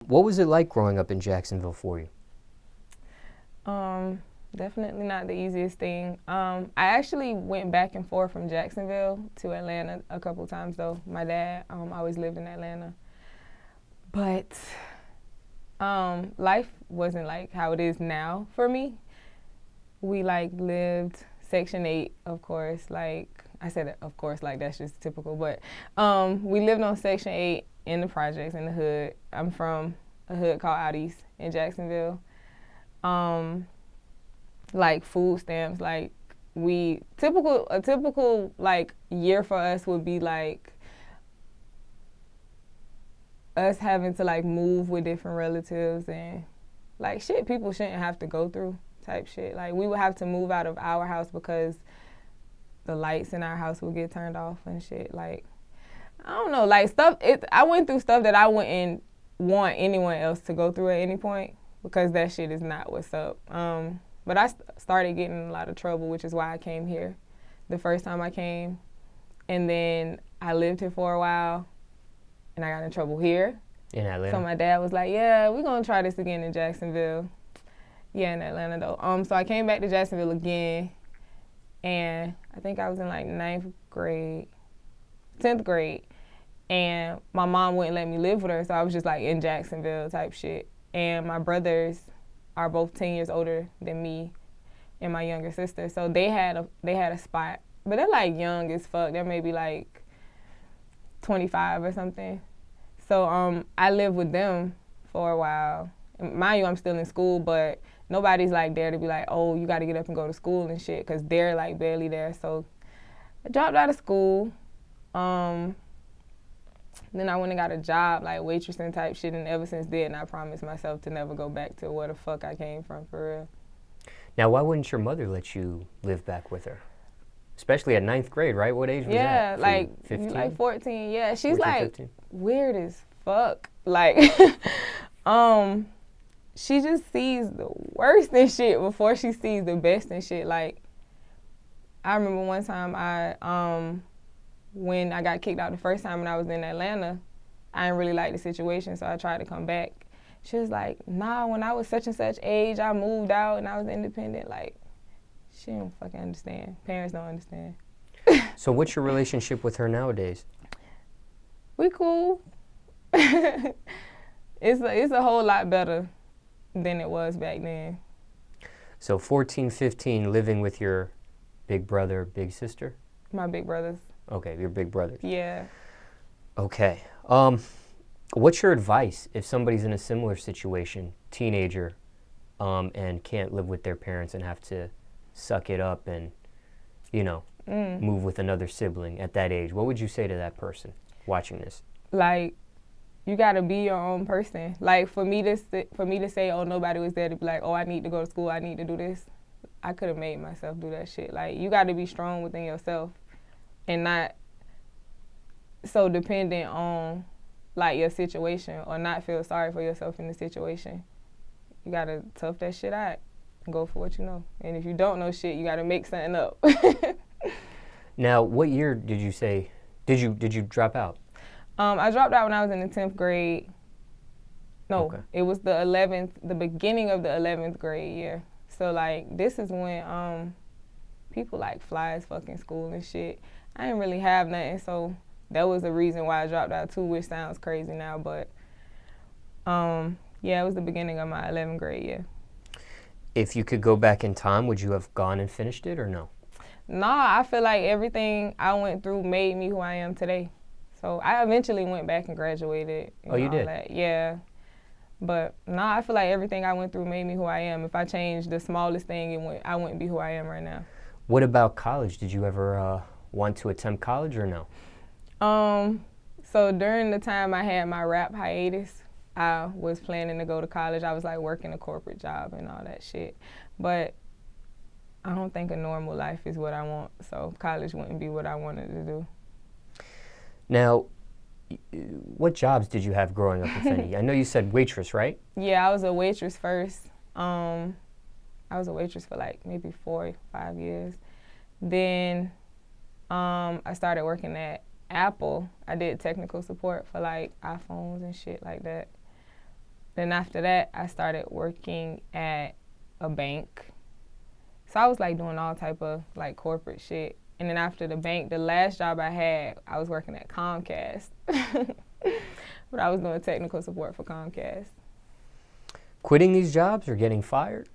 What was it like growing up in Jacksonville for you? Definitely not the easiest thing. I actually went back and forth from Jacksonville to Atlanta a couple times though. My dad always lived in Atlanta. But life wasn't like how it is now for me. We like lived Section 8, of course. Like I said, of course, like that's just typical. But we lived on Section 8 in the projects in the hood. I'm from a hood called Out East in Jacksonville. Like food stamps, like a typical like year for us would be like us having to like move with different relatives and like shit people shouldn't have to go through type shit. Like we would have to move out of our house because the lights in our house would get turned off and shit. Like I don't know, like I went through stuff that I wouldn't want anyone else to go through at any point because that shit is not what's up. But I started getting in a lot of trouble, which is why I came here the first time I came. And then I lived here for a while, and I got in trouble here. In Atlanta? So my dad was like, yeah, we're going to try this again in Jacksonville. Yeah, in Atlanta, though. So I came back to Jacksonville again, and I think I was in, like, 10th grade. And my mom wouldn't let me live with her, so I was just, like, in Jacksonville type shit. And my brothers are both 10 years older than me and my younger sister. So they had a spot. But they're like young as fuck. They're maybe like 25 or something. So I lived with them for a while. And mind you, I'm still in school, but nobody's like there to be like, oh, you got to get up and go to school and shit, because they're like barely there. So I dropped out of school. Then I went and got a job, like waitressing type shit, and ever since then, I promised myself to never go back to where the fuck I came from, for real. Now, why wouldn't your mother let you live back with her? Especially at 9th grade, right? What age was that? Yeah, like 15? like 14. Yeah, she's 14, like 15? Weird as fuck. Like, she just sees the worst in shit before she sees the best in shit. Like, I remember one time when I got kicked out the first time when I was in Atlanta, I didn't really like the situation, so I tried to come back. She was like, nah, when I was such and such age, I moved out and I was independent. Like, she don't fucking understand. Parents don't understand. So what's your relationship with her nowadays? We cool. It's a whole lot better than it was back then. So 14, 15, living with your big brother, big sister? My big brothers. Okay, your big brothers. Yeah. Okay. What's your advice if somebody's in a similar situation, teenager, and can't live with their parents and have to suck it up and, move with another sibling at that age? What would you say to that person watching this? Like, you gotta be your own person. Like, for me to say, oh, nobody was there to be like, oh, I need to go to school, I need to do this, I could have made myself do that shit. Like, you gotta be strong within yourself and not so dependent on, like, your situation, or not feel sorry for yourself in the situation. You gotta tough that shit out and go for what you know. And if you don't know shit, you gotta make something up. Now, what year did you say, did you drop out? I dropped out when I was in the 10th grade. No, Okay. It was the beginning of the 11th grade year. So, like, this is when people, like, fly as fucking school and shit. I didn't really have nothing, so that was the reason why I dropped out too, which sounds crazy now, but yeah, it was the beginning of my 11th grade year. If you could go back in time, would you have gone and finished it or no? Nah, I feel like everything I went through made me who I am today. So I eventually went back and graduated. Oh, you did? That. Yeah. But nah, I feel like everything I went through made me who I am. If I changed the smallest thing, I wouldn't be who I am right now. What about college? Did you ever want to attempt college or no? So during the time I had my rap hiatus, I was planning to go to college. I was like working a corporate job and all that shit. But I don't think a normal life is what I want, so college wouldn't be what I wanted to do. Now, what jobs did you have growing up, if any? I know you said waitress, right? Yeah, I was a waitress first. I was a waitress for like maybe 4 or 5 years. Then I started working at Apple. I did technical support for like iPhones and shit like that. Then after that, I started working at a bank. So I was like doing all type of like corporate shit. And then after the bank, the last job I had, I was working at Comcast. But I was doing technical support for Comcast. Quitting these jobs or getting fired?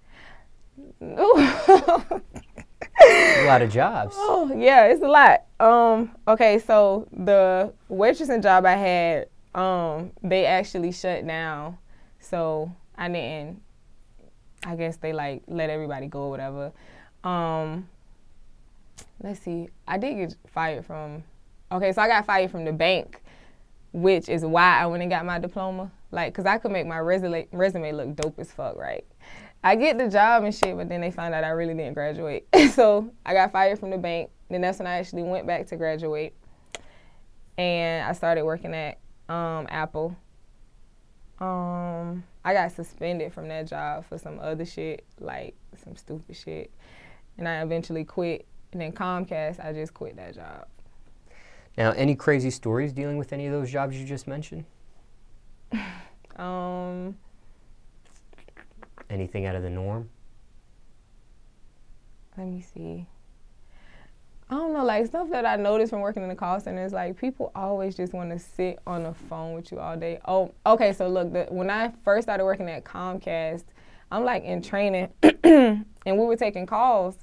A lot of jobs. Oh, yeah, it's a lot. Okay, so the waitressing job I had, they actually shut down. So I guess they like let everybody go or whatever. Let's see, I did get fired from, okay, so I got fired from the bank, which is why I went and got my diploma. Like, cause I could make my resume look dope as fuck, right? I get the job and shit, but then they found out I really didn't graduate. So I got fired from the bank. Then that's when I actually went back to graduate. And I started working at Apple. I got suspended from that job for some other shit, like some stupid shit. And I eventually quit. And then Comcast, I just quit that job. Now, any crazy stories dealing with any of those jobs you just mentioned? Anything out of the norm? Let me see. I don't know, like stuff that I noticed from working in the call center is like people always just want to sit on the phone with you all day. Oh, okay, so look, when I first started working at Comcast, I'm like in training and we were taking calls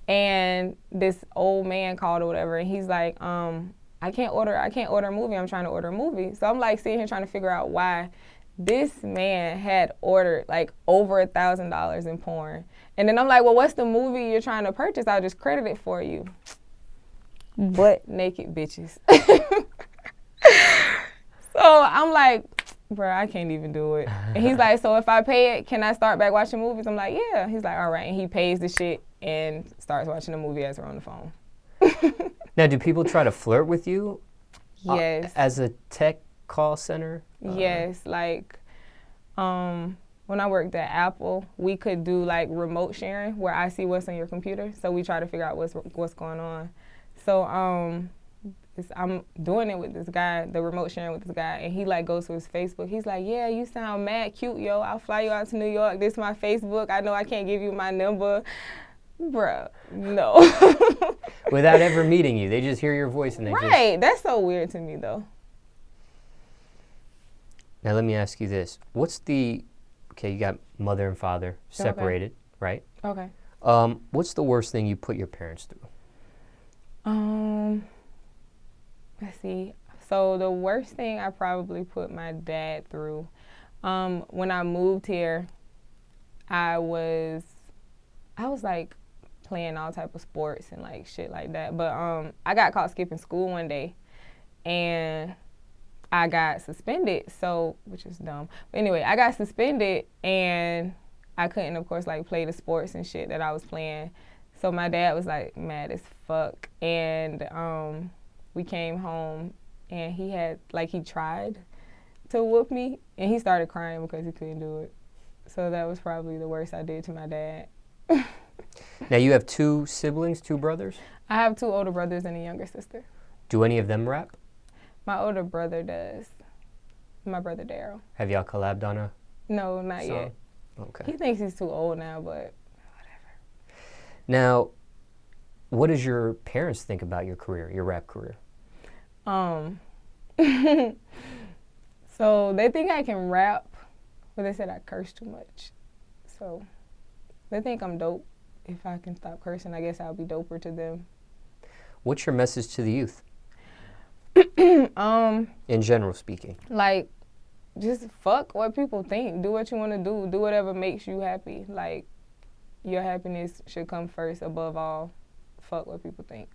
and this old man called or whatever and he's like, I can't order a movie, I'm trying to order a movie. So I'm like sitting here trying to figure out why this man had ordered like over $1,000 in porn. And then I'm like, well, what's the movie you're trying to purchase? I'll just credit it for you. Butt naked bitches. So I'm like, bro, I can't even do it. And he's like, so if I pay it, can I start back watching movies? I'm like, yeah. He's like, all right. And he pays the shit and starts watching the movie as we're on the phone. Now, do people try to flirt with you? Yes. As a tech call center? Yes, like when I worked at Apple, we could do like remote sharing where I see what's on your computer. So we try to figure out what's going on. So I'm doing it with this guy, the remote sharing with this guy, and he like goes to his Facebook. He's like, yeah, you sound mad cute, yo. I'll fly you out to New York. This is my Facebook. I know I can't give you my number. Bruh, no. Without ever meeting you. They just hear your voice and they Right, that's so weird to me though. Now let me ask you this. Okay, you got mother and father separated, okay. Right? Okay. What's the worst thing you put your parents through? Let's see. So the worst thing I probably put my dad through, when I moved here, I was like playing all type of sports and like shit like that. But I got caught skipping school one day and I got suspended, which is dumb. But anyway, I got suspended and I couldn't, of course, like play the sports and shit that I was playing. So my dad was like mad as fuck. And we came home and he tried to whoop me and he started crying because he couldn't do it. So that was probably the worst I did to my dad. Now you have 2 siblings, 2 brothers? I have 2 older brothers and a younger sister. Do any of them rap? My older brother does. My brother Daryl. Have y'all collabed on a No, not song? yet. Okay. He thinks he's too old now, but whatever. Now, what does your parents think about your career, your rap career? So they think I can rap, but they said I curse too much. So they think I'm dope. If I can stop cursing, I guess I'll be doper to them. What's your message to the youth? In general speaking. Like, just fuck what people think. Do what you want to do. Do whatever makes you happy. Like, your happiness should come first above all. Fuck what people think.